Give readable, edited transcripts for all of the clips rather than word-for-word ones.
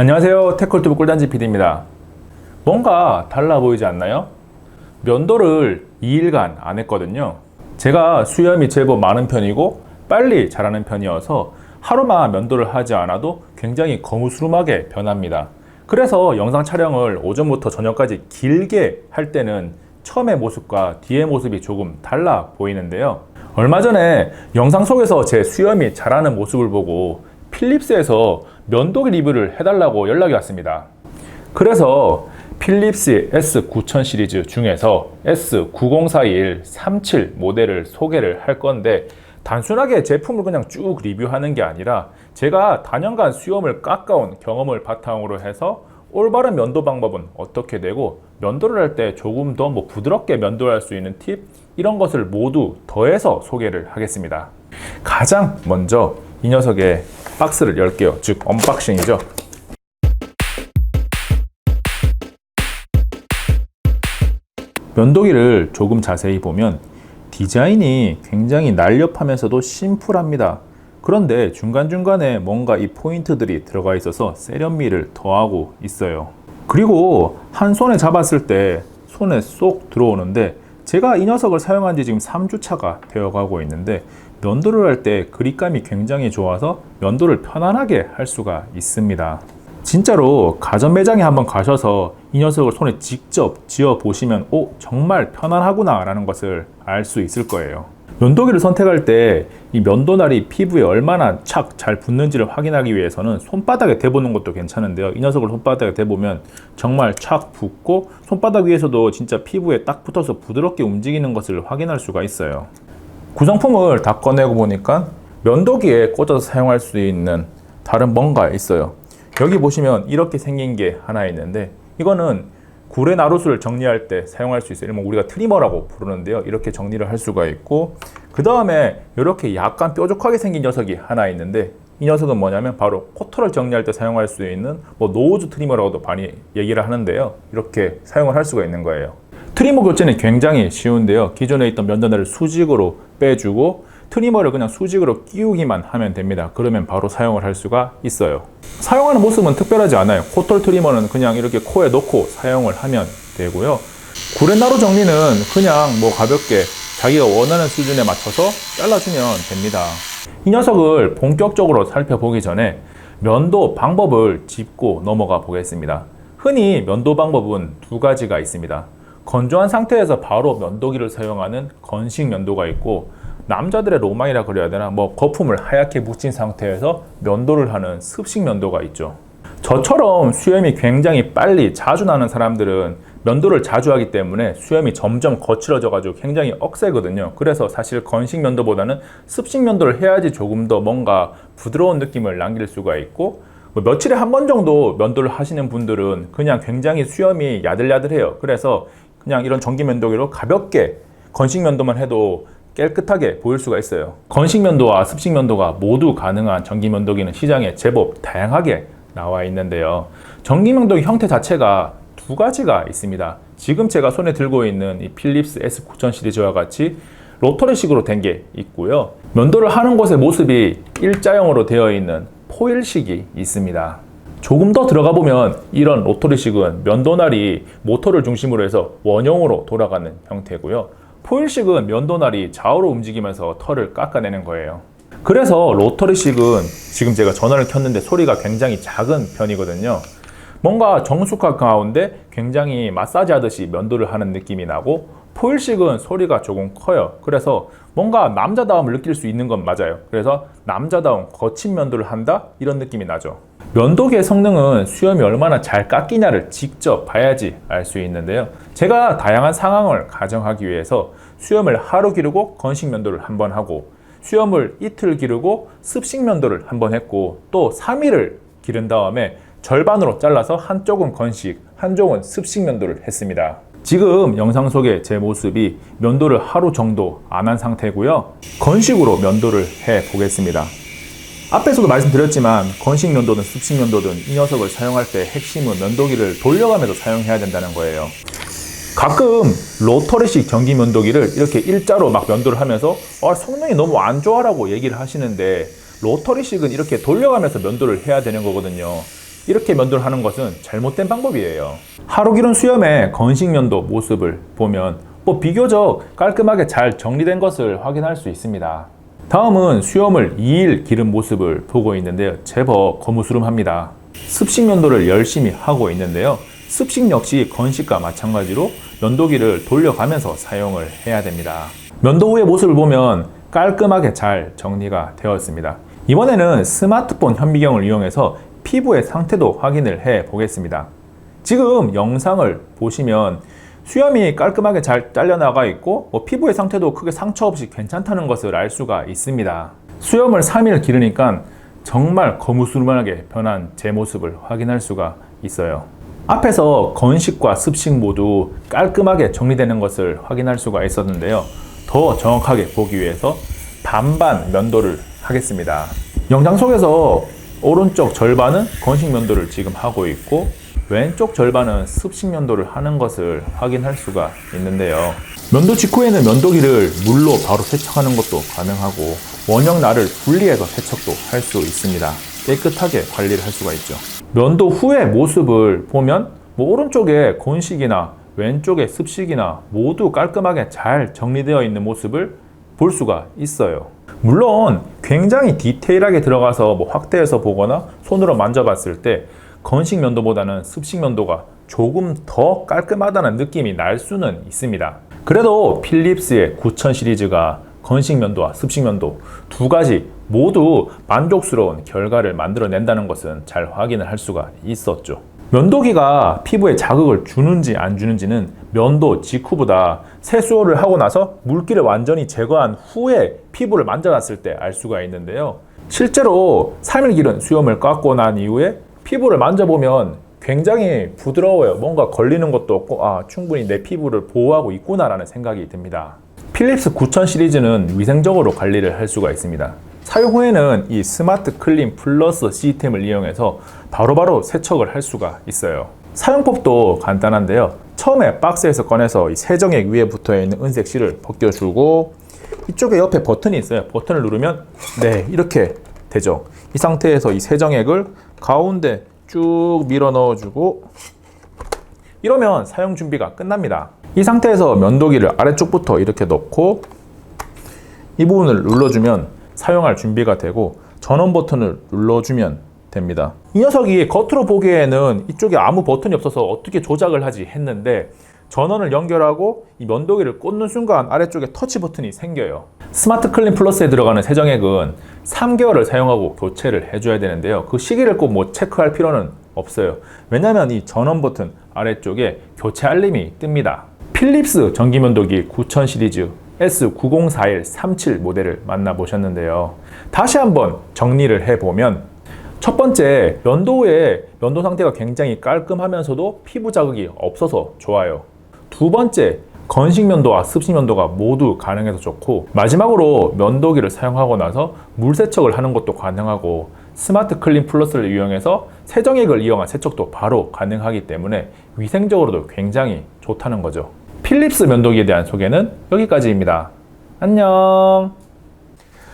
안녕하세요. 테크유튜브 꿀단지 PD입니다. 뭔가 달라 보이지 않나요? 면도를 2일간 안 했거든요. 제가 수염이 제법 많은 편이고 빨리 자라는 편이어서 하루만 면도를 하지 않아도 굉장히 거무스름하게 변합니다. 그래서 영상 촬영을 오전부터 저녁까지 길게 할 때는 처음의 모습과 뒤의 모습이 조금 달라 보이는데요. 얼마 전에 영상 속에서 제 수염이 자라는 모습을 보고 필립스에서 면도기 리뷰를 해달라고 연락이 왔습니다. 그래서 필립스 S9000 시리즈 중에서 S9042137 모델을 소개를 할 건데, 단순하게 제품을 그냥 쭉 리뷰하는 게 아니라 제가 단연간 수염을 깎아온 경험을 바탕으로 해서 올바른 면도 방법은 어떻게 되고, 면도를 할 때 조금 더 부드럽게 면도할 수 있는 팁, 이런 것을 모두 더해서 소개를 하겠습니다. 가장 먼저 이 녀석의 박스를 열게요. 즉 언박싱이죠. 면도기를 조금 자세히 보면 디자인이 굉장히 날렵하면서도 심플합니다. 그런데 중간중간에 뭔가 이 포인트들이 들어가 있어서 세련미를 더하고 있어요. 그리고 한 손에 잡았을 때 손에 쏙 들어오는데, 제가 이 녀석을 사용한 지 지금 3주차가 되어 가고 있는데 면도를 할 때 그립감이 굉장히 좋아서 면도를 편안하게 할 수가 있습니다. 진짜로 가전 매장에 한번 가셔서 이 녀석을 손에 직접 쥐어 보시면 정말 편안하구나 라는 것을 알 수 있을 거예요. 면도기를 선택할 때 이 면도날이 피부에 얼마나 착 잘 붙는지를 확인하기 위해서는 손바닥에 대보는 것도 괜찮은데요. 이 녀석을 손바닥에 대보면 정말 착 붙고 손바닥 위에서도 진짜 피부에 딱 붙어서 부드럽게 움직이는 것을 확인할 수가 있어요. 구성품을 다 꺼내고 보니까 면도기에 꽂아서 사용할 수 있는 다른 뭔가 있어요. 여기 보시면 이렇게 생긴 게 하나 있는데, 이거는 구레 나룻을 정리할 때 사용할 수 있어요. 이러면 우리가 트리머라고 부르는데요. 이렇게 정리를 할 수가 있고, 그 다음에 이렇게 약간 뾰족하게 생긴 녀석이 하나 있는데, 이 녀석은 뭐냐면 바로 코털을 정리할 때 사용할 수 있는 노즈 트리머라고도 많이 얘기를 하는데요. 이렇게 사용을 할 수가 있는 거예요. 트리머 교체는 굉장히 쉬운데요. 기존에 있던 면도날을 수직으로 빼주고 트리머를 그냥 수직으로 끼우기만 하면 됩니다. 그러면 바로 사용을 할 수가 있어요. 사용하는 모습은 특별하지 않아요. 코털 트리머는 그냥 이렇게 코에 넣고 사용을 하면 되고요. 구레나루 정리는 그냥 가볍게 자기가 원하는 수준에 맞춰서 잘라주면 됩니다. 이 녀석을 본격적으로 살펴보기 전에 면도 방법을 짚고 넘어가 보겠습니다. 흔히 면도 방법은 두 가지가 있습니다. 건조한 상태에서 바로 면도기를 사용하는 건식 면도가 있고, 남자들의 로망이라 그래야 되나, 거품을 하얗게 묻힌 상태에서 면도를 하는 습식 면도가 있죠. 저처럼 수염이 굉장히 빨리 자주 나는 사람들은 면도를 자주 하기 때문에 수염이 점점 거칠어져 가지고 굉장히 억세거든요. 그래서 사실 건식 면도보다는 습식 면도를 해야지 조금 더 뭔가 부드러운 느낌을 남길 수가 있고, 며칠에 한 번 정도 면도를 하시는 분들은 그냥 굉장히 수염이 야들야들해요. 그래서 그냥 이런 전기 면도기로 가볍게 건식 면도만 해도 깨끗하게 보일 수가 있어요. 건식 면도와 습식 면도가 모두 가능한 전기 면도기는 시장에 제법 다양하게 나와 있는데요. 전기 면도기 형태 자체가 두 가지가 있습니다. 지금 제가 손에 들고 있는 이 필립스 S9000 시리즈와 같이 로터리식으로 된 게 있고요. 면도를 하는 곳의 모습이 일자형으로 되어 있는 포일식이 있습니다. 조금 더 들어가 보면 이런 로터리식은 면도날이 모터를 중심으로 해서 원형으로 돌아가는 형태고요. 포일식은 면도날이 좌우로 움직이면서 털을 깎아내는 거예요. 그래서 로터리식은 지금 제가 전원을 켰는데 소리가 굉장히 작은 편이거든요. 뭔가 정숙한 가운데 굉장히 마사지 하듯이 면도를 하는 느낌이 나고, 포일식은 소리가 조금 커요. 그래서 뭔가 남자다움을 느낄 수 있는 건 맞아요. 그래서 남자다운 거친 면도를 한다, 이런 느낌이 나죠. 면도기의 성능은 수염이 얼마나 잘 깎이냐를 직접 봐야지 알 수 있는데요. 제가 다양한 상황을 가정하기 위해서 수염을 하루 기르고 건식 면도를 한번 하고, 수염을 이틀 기르고 습식 면도를 한번 했고, 또 3일을 기른 다음에 절반으로 잘라서 한쪽은 건식, 한쪽은 습식 면도를 했습니다. 지금 영상 속의 제 모습이 면도를 하루 정도 안 한 상태고요. 건식으로 면도를 해 보겠습니다. 앞에서도 말씀드렸지만 건식 면도든 습식 면도든 이 녀석을 사용할 때 핵심은 면도기를 돌려가면서 사용해야 된다는 거예요. 가끔 로터리식 전기 면도기를 이렇게 일자로 면도를 하면서 성능이 너무 안 좋아라고 얘기를 하시는데, 로터리식은 이렇게 돌려가면서 면도를 해야 되는 거거든요. 이렇게 면도를 하는 것은 잘못된 방법이에요. 하루기름 수염의 건식 면도 모습을 보면 비교적 깔끔하게 잘 정리된 것을 확인할 수 있습니다. 다음은 수염을 2일 기른 모습을 보고 있는데요. 제법 거무스름합니다. 습식 면도를 열심히 하고 있는데요. 습식 역시 건식과 마찬가지로 면도기를 돌려가면서 사용을 해야 됩니다. 면도 후의 모습을 보면 깔끔하게 잘 정리가 되었습니다. 이번에는 스마트폰 현미경을 이용해서 피부의 상태도 확인을 해 보겠습니다. 지금 영상을 보시면 수염이 깔끔하게 잘 잘려나가 있고 피부의 상태도 크게 상처 없이 괜찮다는 것을 알 수가 있습니다. 수염을 3일 기르니까 정말 거무스름하게 변한 제 모습을 확인할 수가 있어요. 앞에서 건식과 습식 모두 깔끔하게 정리되는 것을 확인할 수가 있었는데요. 더 정확하게 보기 위해서 반반 면도를 하겠습니다. 영상 속에서 오른쪽 절반은 건식 면도를 지금 하고 있고 왼쪽 절반은 습식 면도를 하는 것을 확인할 수가 있는데요. 면도 직후에는 면도기를 물로 바로 세척하는 것도 가능하고 원형 날을 분리해서 세척도 할 수 있습니다. 깨끗하게 관리를 할 수가 있죠. 면도 후의 모습을 보면 오른쪽에 건식이나 왼쪽에 습식이나 모두 깔끔하게 잘 정리되어 있는 모습을 볼 수가 있어요. 물론 굉장히 디테일하게 들어가서 확대해서 보거나 손으로 만져봤을 때 건식 면도보다는 습식 면도가 조금 더 깔끔하다는 느낌이 날 수는 있습니다. 그래도 필립스의 9000 시리즈가 건식 면도와 습식 면도 두 가지 모두 만족스러운 결과를 만들어낸다는 것은 잘 확인을 할 수가 있었죠. 면도기가 피부에 자극을 주는지 안 주는지는 면도 직후보다 세수를 하고 나서 물기를 완전히 제거한 후에 피부를 만져봤을 때 알 수가 있는데요. 실제로 3일 기른 수염을 깎고 난 이후에 피부를 만져보면 굉장히 부드러워요. 뭔가 걸리는 것도 없고 충분히 내 피부를 보호하고 있구나라는 생각이 듭니다. 필립스 9000 시리즈는 위생적으로 관리를 할 수가 있습니다. 사용 후에는 이 스마트 클린 플러스 시스템을 이용해서 바로바로 세척을 할 수가 있어요. 사용법도 간단한데요. 처음에 박스에서 꺼내서 이 세정액 위에 붙어있는 은색 실을 벗겨주고 이쪽에 옆에 버튼이 있어요. 버튼을 누르면 이렇게 되죠. 이 상태에서 이 세정액을 가운데 쭉 밀어 넣어주고 이러면 사용 준비가 끝납니다. 이 상태에서 면도기를 아래쪽부터 이렇게 넣고 이 부분을 눌러주면 사용할 준비가 되고 전원 버튼을 눌러주면 됩니다. 이 녀석이 겉으로 보기에는 이쪽에 아무 버튼이 없어서 어떻게 조작을 하지 했는데 전원을 연결하고 이 면도기를 꽂는 순간 아래쪽에 터치 버튼이 생겨요. 스마트 클린 플러스에 들어가는 세정액은 3개월을 사용하고 교체를 해줘야 되는데요. 그 시기를 꼭 체크할 필요는 없어요. 왜냐하면 이 전원 버튼 아래쪽에 교체 알림이 뜹니다. 필립스 전기면도기 9000 시리즈 S904137 모델을 만나보셨는데요. 다시 한번 정리를 해보면 첫 번째, 면도 후에 면도 상태가 굉장히 깔끔하면서도 피부 자극이 없어서 좋아요. 두 번째, 건식 면도와 습식 면도가 모두 가능해서 좋고 마지막으로 면도기를 사용하고 나서 물 세척을 하는 것도 가능하고 스마트 클린 플러스를 이용해서 세정액을 이용한 세척도 바로 가능하기 때문에 위생적으로도 굉장히 좋다는 거죠. 필립스 면도기에 대한 소개는 여기까지입니다. 안녕.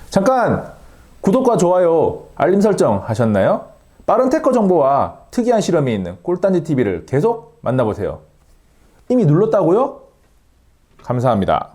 잠깐 구독과 좋아요, 알림 설정 하셨나요? 빠른 테크 정보와 특이한 실험이 있는 꿀단지 TV를 계속 만나보세요. 이미 눌렀다고요? 감사합니다.